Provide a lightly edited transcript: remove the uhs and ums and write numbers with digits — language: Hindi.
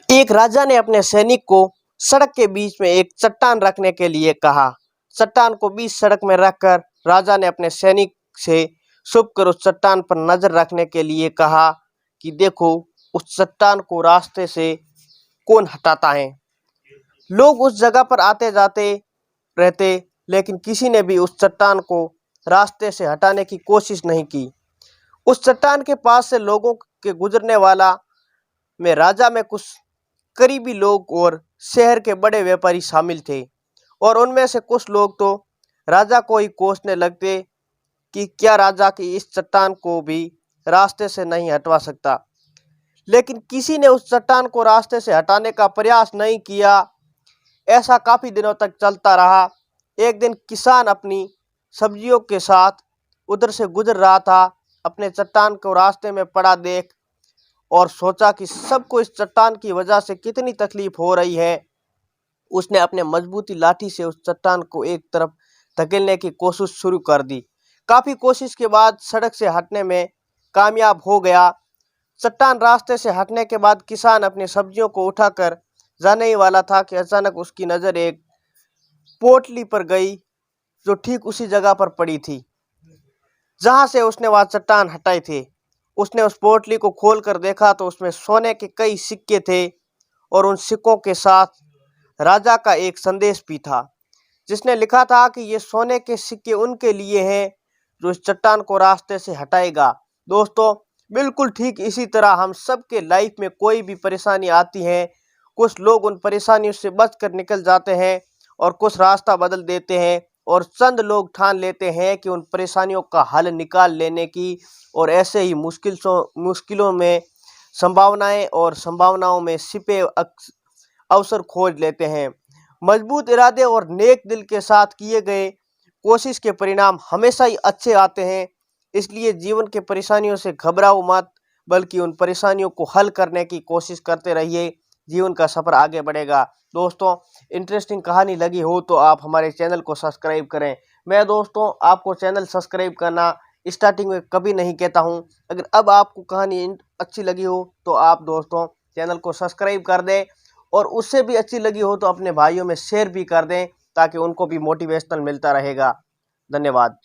एक राजा ने अपने सैनिक को सड़क के बीच में एक चट्टान रखने के लिए कहा। चट्टान को बीच सड़क में रखकर राजा ने अपने सैनिक से छुपकर उस चट्टान पर नजर रखने के लिए कहा कि देखो उस चट्टान को रास्ते से कौन हटाता है। लोग उस जगह पर आते जाते रहते, लेकिन किसी ने भी उस चट्टान को रास्ते से हटाने की कोशिश नहीं की। उस चट्टान के पास से लोगों के गुजरने वाला में राजा में कुछ करीबी लोग और शहर के बड़े व्यापारी शामिल थे, और उनमें से कुछ लोग तो राजा को ही कोसने लगते कि क्या राजा की इस चट्टान को भी रास्ते से नहीं हटवा सकता। लेकिन किसी ने उस चट्टान को रास्ते से हटाने का प्रयास नहीं किया। ऐसा काफी दिनों तक चलता रहा। एक दिन किसान अपनी सब्जियों के साथ उधर से गुजर रहा था। अपने चट्टान को रास्ते में पड़ा देख और सोचा कि सबको इस चट्टान की वजह से कितनी तकलीफ हो रही है। उसने अपने मजबूती लाठी से उस चट्टान को एक तरफ धकेलने की कोशिश शुरू कर दी। काफी कोशिश के बाद सड़क से हटने में कामयाब हो गया। चट्टान रास्ते से हटने के बाद किसान अपनी सब्जियों को उठाकर जाने ही वाला था कि अचानक उसकी नजर एक पोटली पर गई, जो ठीक उसी जगह पर पड़ी थी जहां से उसने वह चट्टान हटाई थी। उसने उस पोटली को खोलकर देखा तो उसमें सोने के कई सिक्के थे, और उन सिक्कों के साथ राजा का एक संदेश भी था, जिसने लिखा था कि ये सोने के सिक्के उनके लिए हैं जो इस चट्टान को रास्ते से हटाएगा। दोस्तों, बिल्कुल ठीक इसी तरह हम सबके लाइफ में कोई भी परेशानी आती है, कुछ लोग उन परेशानियों से बचकर निकल जाते हैं और कुछ रास्ता बदल देते हैं, और चंद लोग ठान लेते हैं कि उन परेशानियों का हल निकाल लेने की, और ऐसे ही मुश्किलों में संभावनाएं और संभावनाओं में छिपे अवसर खोज लेते हैं। मजबूत इरादे और नेक दिल के साथ किए गए कोशिश के परिणाम हमेशा ही अच्छे आते हैं। इसलिए जीवन के परेशानियों से घबराओ मत, बल्कि उन परेशानियों को हल करने की कोशिश करते रहिए। जीवन का सफर आगे बढ़ेगा। दोस्तों, इंटरेस्टिंग कहानी लगी हो तो आप हमारे चैनल को सब्सक्राइब करें। मैं दोस्तों आपको चैनल सब्सक्राइब करना स्टार्टिंग में कभी नहीं कहता हूं। अगर अब आपको कहानी अच्छी लगी हो तो आप दोस्तों चैनल को सब्सक्राइब कर दें, और उससे भी अच्छी लगी हो तो अपने भाइयों में शेयर भी कर दें, ताकि उनको भी मोटिवेशनल मिलता रहेगा। धन्यवाद।